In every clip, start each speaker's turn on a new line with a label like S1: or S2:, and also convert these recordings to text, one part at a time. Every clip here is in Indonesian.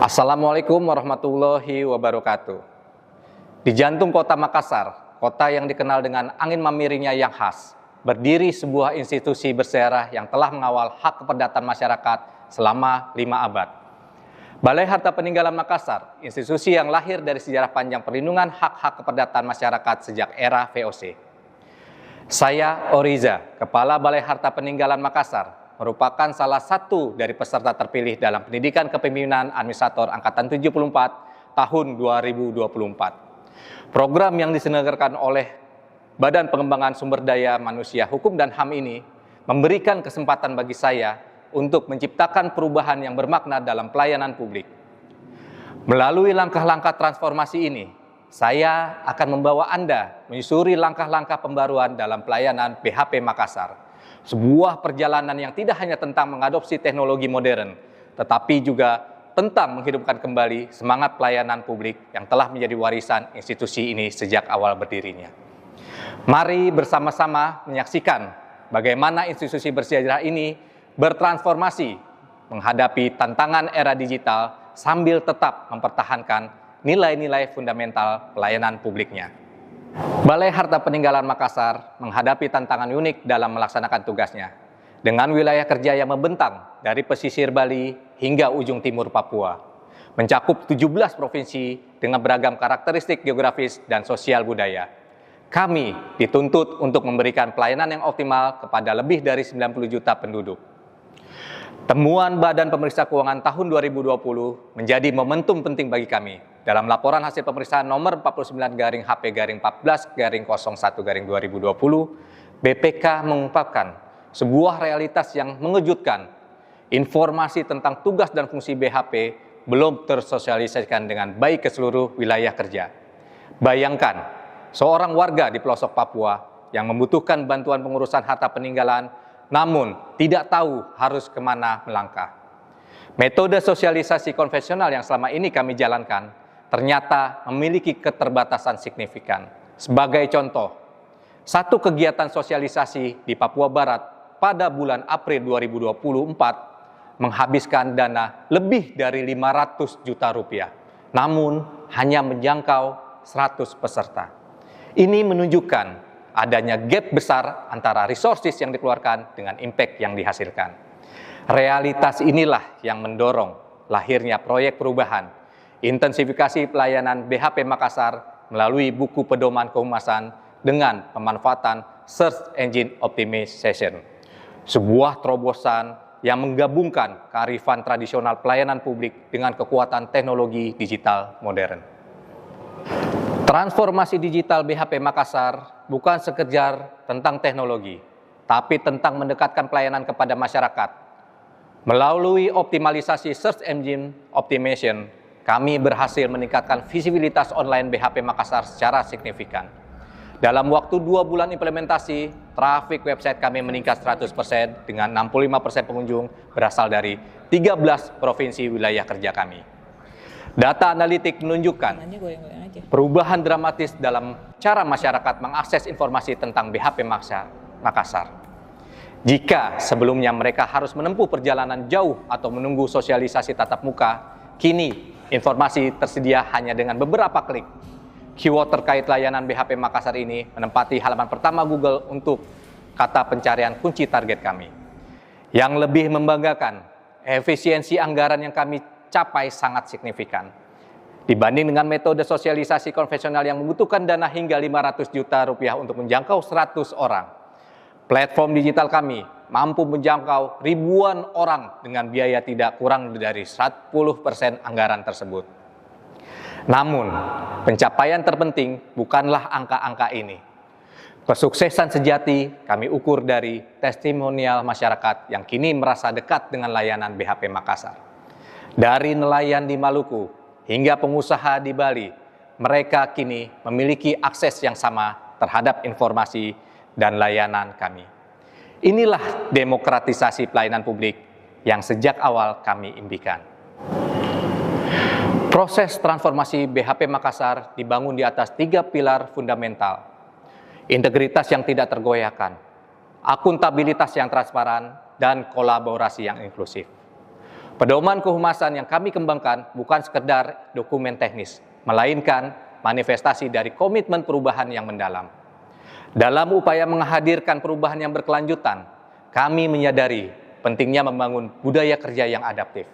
S1: Assalamualaikum warahmatullahi wabarakatuh. Di jantung kota Makassar, kota yang dikenal dengan angin mamirinya yang khas, berdiri sebuah institusi bersejarah yang telah mengawal hak keperdatan masyarakat selama 5 abad. Balai Harta Peninggalan Makassar, institusi yang lahir dari sejarah panjang perlindungan hak-hak keperdatan masyarakat sejak era VOC. Saya Oriza, Kepala Balai Harta Peninggalan Makassar, merupakan salah satu dari peserta terpilih dalam pendidikan kepemimpinan administrator Angkatan 74 tahun 2024. Program yang diselenggarakan oleh Badan Pengembangan Sumber Daya Manusia Hukum dan HAM ini memberikan kesempatan bagi saya untuk menciptakan perubahan yang bermakna dalam pelayanan publik. Melalui langkah-langkah transformasi ini, saya akan membawa Anda menyusuri langkah-langkah pembaruan dalam pelayanan BHP Makassar. Sebuah perjalanan yang tidak hanya tentang mengadopsi teknologi modern, tetapi juga tentang menghidupkan kembali semangat pelayanan publik yang telah menjadi warisan institusi ini sejak awal berdirinya. Mari bersama-sama menyaksikan bagaimana institusi bersejarah ini bertransformasi menghadapi tantangan era digital sambil tetap mempertahankan nilai-nilai fundamental pelayanan publiknya. Balai Harta Peninggalan Makassar menghadapi tantangan unik dalam melaksanakan tugasnya, dengan wilayah kerja yang membentang dari pesisir Bali hingga ujung timur Papua, mencakup 17 provinsi dengan beragam karakteristik geografis dan sosial budaya. Kami dituntut untuk memberikan pelayanan yang optimal kepada lebih dari 90 juta penduduk. Temuan Badan Pemeriksa Keuangan tahun 2020 menjadi momentum penting bagi kami. Dalam laporan hasil pemeriksaan nomor 49-HP-14-01-2020, BPK mengungkapkan sebuah realitas yang mengejutkan. Informasi tentang tugas dan fungsi BHP belum tersosialisasikan dengan baik ke seluruh wilayah kerja. Bayangkan, seorang warga di pelosok Papua yang membutuhkan bantuan pengurusan harta peninggalan, namun tidak tahu harus kemana melangkah. Metode sosialisasi konvensional yang selama ini kami jalankan ternyata memiliki keterbatasan signifikan. Sebagai contoh, satu kegiatan sosialisasi di Papua Barat pada bulan April 2024 menghabiskan dana lebih dari 500 juta rupiah, namun hanya menjangkau 100 peserta. Ini menunjukkan adanya gap besar antara resources yang dikeluarkan dengan impact yang dihasilkan. Realitas inilah yang mendorong lahirnya proyek perubahan, intensifikasi pelayanan BHP Makassar melalui buku pedoman kehumasan dengan pemanfaatan Search Engine Optimization. Sebuah terobosan yang menggabungkan kearifan tradisional pelayanan publik dengan kekuatan teknologi digital modern. Transformasi digital BHP Makassar bukan sekedar tentang teknologi, tapi tentang mendekatkan pelayanan kepada masyarakat. Melalui optimalisasi Search Engine Optimization, kami berhasil meningkatkan visibilitas online BHP Makassar secara signifikan. Dalam waktu 2 bulan implementasi, trafik website kami meningkat 100% dengan 65% pengunjung berasal dari 13 provinsi wilayah kerja kami. Data analitik menunjukkan perubahan dramatis dalam cara masyarakat mengakses informasi tentang BHP Makassar. Jika sebelumnya mereka harus menempuh perjalanan jauh atau menunggu sosialisasi tatap muka, kini informasi tersedia hanya dengan beberapa klik. Keyword terkait layanan BHP Makassar ini menempati halaman pertama Google untuk kata pencarian kunci target kami. Yang lebih membanggakan, efisiensi anggaran yang kami capai sangat signifikan. Dibanding dengan metode sosialisasi konvensional yang membutuhkan dana hingga 500 juta rupiah untuk menjangkau 100 orang. Platform digital kami mampu menjangkau ribuan orang dengan biaya tidak kurang dari 10% anggaran tersebut. Namun, pencapaian terpenting bukanlah angka-angka ini. Kesuksesan sejati kami ukur dari testimonial masyarakat yang kini merasa dekat dengan layanan BHP Makassar. Dari nelayan di Maluku hingga pengusaha di Bali, mereka kini memiliki akses yang sama terhadap informasi dan layanan kami. Inilah demokratisasi pelayanan publik yang sejak awal kami impikan. Proses transformasi BHP Makassar dibangun di atas 3 pilar fundamental. Integritas yang tidak tergoyahkan, akuntabilitas yang transparan, dan kolaborasi yang inklusif. Pedoman kehumasan yang kami kembangkan bukan sekedar dokumen teknis, melainkan manifestasi dari komitmen perubahan yang mendalam. Dalam upaya menghadirkan perubahan yang berkelanjutan, kami menyadari pentingnya membangun budaya kerja yang adaptif.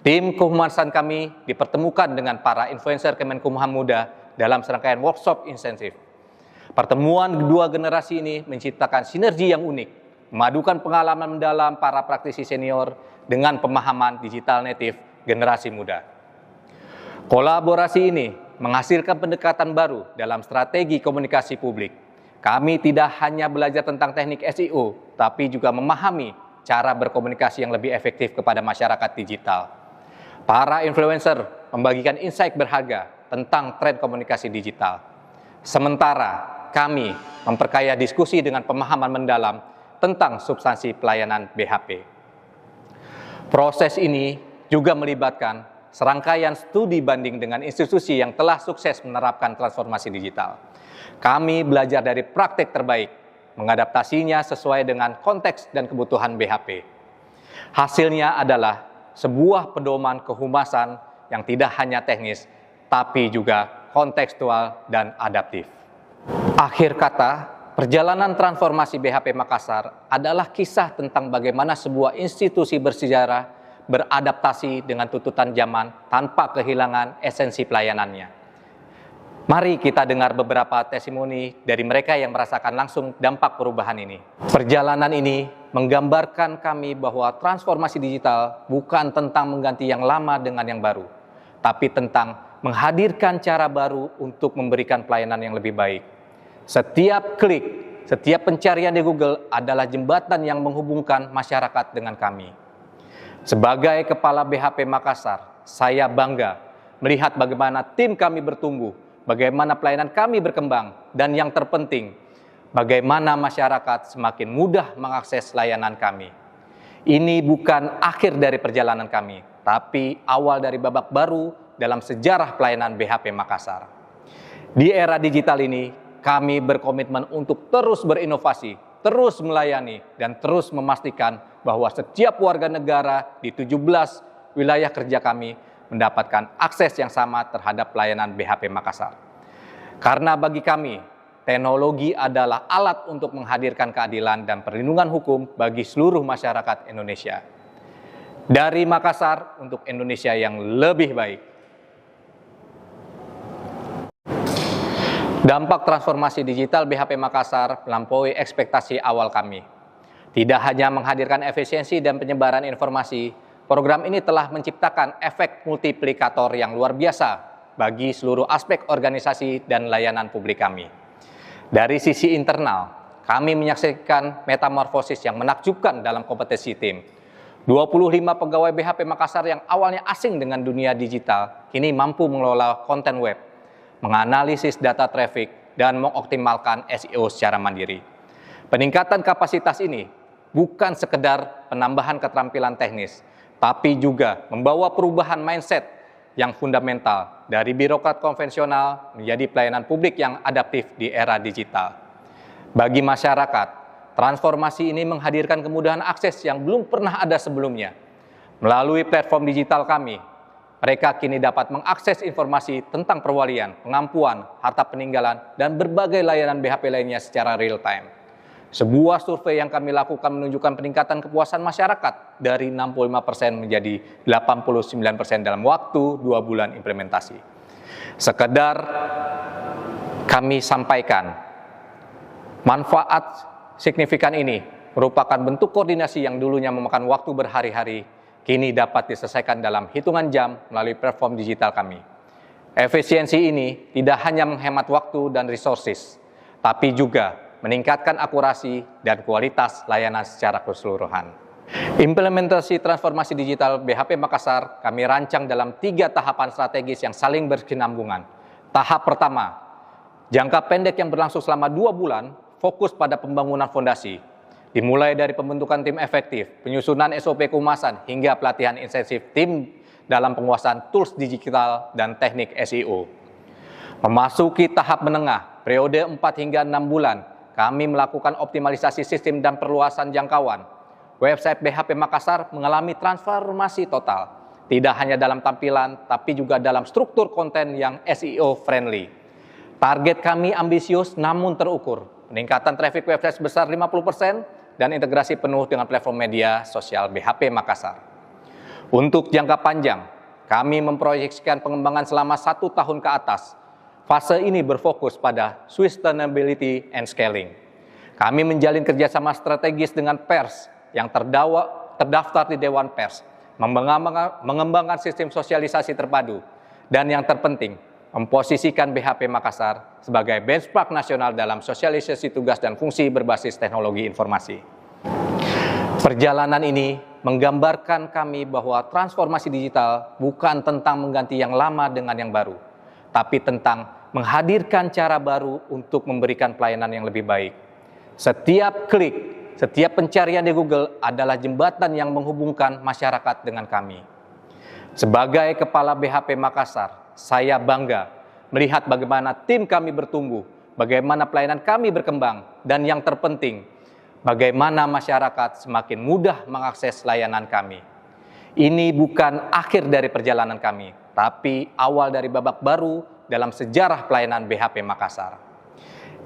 S1: Tim kehumasan kami dipertemukan dengan para influencer Kemenkumham Muda dalam serangkaian workshop intensif. Pertemuan kedua generasi ini menciptakan sinergi yang unik, memadukan pengalaman mendalam para praktisi senior dengan pemahaman digital native generasi muda. Kolaborasi ini menghasilkan pendekatan baru dalam strategi komunikasi publik. Kami tidak hanya belajar tentang teknik SEO, tapi juga memahami cara berkomunikasi yang lebih efektif kepada masyarakat digital. Para influencer membagikan insight berharga tentang tren komunikasi digital. Sementara kami memperkaya diskusi dengan pemahaman mendalam tentang substansi pelayanan BHP. Proses ini juga melibatkan serangkaian studi banding dengan institusi yang telah sukses menerapkan transformasi digital. Kami belajar dari praktek terbaik, mengadaptasinya sesuai dengan konteks dan kebutuhan BHP. Hasilnya adalah sebuah pedoman kehumasan yang tidak hanya teknis, tapi juga kontekstual dan adaptif. Akhir kata, perjalanan transformasi BHP Makassar adalah kisah tentang bagaimana sebuah institusi bersejarah beradaptasi dengan tuntutan zaman tanpa kehilangan esensi pelayanannya. Mari kita dengar beberapa testimoni dari mereka yang merasakan langsung dampak perubahan ini. Perjalanan ini menggambarkan kami bahwa transformasi digital bukan tentang mengganti yang lama dengan yang baru, tapi tentang menghadirkan cara baru untuk memberikan pelayanan yang lebih baik. Setiap klik, setiap pencarian di Google adalah jembatan yang menghubungkan masyarakat dengan kami. Sebagai Kepala BHP Makassar, saya bangga melihat bagaimana tim kami bertumbuh, bagaimana pelayanan kami berkembang, dan yang terpenting, bagaimana masyarakat semakin mudah mengakses layanan kami. Ini bukan akhir dari perjalanan kami, tapi awal dari babak baru dalam sejarah pelayanan BHP Makassar. Di era digital ini, kami berkomitmen untuk terus berinovasi, terus melayani, dan terus memastikan bahwa setiap warga negara di 17 wilayah kerja kami mendapatkan akses yang sama terhadap pelayanan BHP Makassar. Karena bagi kami, teknologi adalah alat untuk menghadirkan keadilan dan perlindungan hukum bagi seluruh masyarakat Indonesia. Dari Makassar untuk Indonesia yang lebih baik. Dampak transformasi digital BHP Makassar melampaui ekspektasi awal kami. Tidak hanya menghadirkan efisiensi dan penyebaran informasi, program ini telah menciptakan efek multiplikator yang luar biasa bagi seluruh aspek organisasi dan layanan publik kami. Dari sisi internal, kami menyaksikan metamorfosis yang menakjubkan dalam kompetensi tim. 25 pegawai BHP Makassar yang awalnya asing dengan dunia digital, kini mampu mengelola konten web, menganalisis data traffic, dan mengoptimalkan SEO secara mandiri. Peningkatan kapasitas ini bukan sekedar penambahan keterampilan teknis, tapi juga membawa perubahan mindset yang fundamental dari birokrat konvensional menjadi pelayanan publik yang adaptif di era digital. Bagi masyarakat, transformasi ini menghadirkan kemudahan akses yang belum pernah ada sebelumnya. Melalui platform digital kami, mereka kini dapat mengakses informasi tentang perwalian, pengampuan, harta peninggalan, dan berbagai layanan BHP lainnya secara real time. Sebuah survei yang kami lakukan menunjukkan peningkatan kepuasan masyarakat dari 65% menjadi 89% dalam waktu 2 bulan implementasi. Sekedar kami sampaikan, manfaat signifikan ini merupakan bentuk koordinasi yang dulunya memakan waktu berhari-hari, kini dapat diselesaikan dalam hitungan jam melalui platform digital kami. Efisiensi ini tidak hanya menghemat waktu dan resources, tapi juga meningkatkan akurasi dan kualitas layanan secara keseluruhan. Implementasi transformasi digital BHP Makassar kami rancang dalam 3 tahapan strategis yang saling berkesinambungan. Tahap pertama, jangka pendek yang berlangsung selama 2 bulan, fokus pada pembangunan fondasi. Dimulai dari pembentukan tim efektif, penyusunan SOP kehumasan, hingga pelatihan intensif tim dalam penguasaan tools digital dan teknik SEO. Memasuki tahap menengah, periode 4 hingga 6 bulan, kami melakukan optimalisasi sistem dan perluasan jangkauan. website BHP Makassar mengalami transformasi total. Tidak hanya dalam tampilan, tapi juga dalam struktur konten yang SEO friendly. Target kami ambisius namun terukur. Peningkatan traffic website sebesar 50% dan integrasi penuh dengan platform media sosial BHP Makassar. Untuk jangka panjang, kami memproyeksikan pengembangan selama 1 tahun ke atas. Fase ini berfokus pada sustainability and scaling. Kami menjalin kerjasama strategis dengan pers yang terdaftar di Dewan Pers, mengembangkan sistem sosialisasi terpadu, dan yang terpenting, memposisikan BHP Makassar sebagai benchmark nasional dalam sosialisasi tugas dan fungsi berbasis teknologi informasi. Perjalanan ini menggambarkan kami bahwa transformasi digital bukan tentang mengganti yang lama dengan yang baru, tapi tentang menghadirkan cara baru untuk memberikan pelayanan yang lebih baik. Setiap klik, setiap pencarian di Google adalah jembatan yang menghubungkan masyarakat dengan kami. Sebagai Kepala BHP Makassar, saya bangga melihat bagaimana tim kami bertumbuh, bagaimana pelayanan kami berkembang, dan yang terpenting, bagaimana masyarakat semakin mudah mengakses layanan kami. Ini bukan akhir dari perjalanan kami, tapi awal dari babak baru dalam sejarah pelayanan BHP Makassar.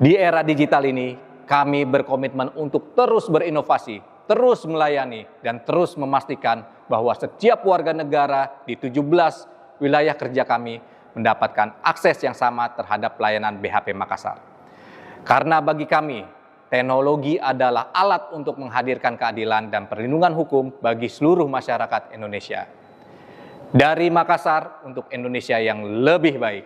S1: Di era digital ini, kami berkomitmen untuk terus berinovasi, terus melayani, dan terus memastikan bahwa setiap warga negara di 17 wilayah kerja kami mendapatkan akses yang sama terhadap pelayanan BHP Makassar. Karena bagi kami, teknologi adalah alat untuk menghadirkan keadilan dan perlindungan hukum bagi seluruh masyarakat Indonesia. Dari Makassar untuk Indonesia yang lebih baik.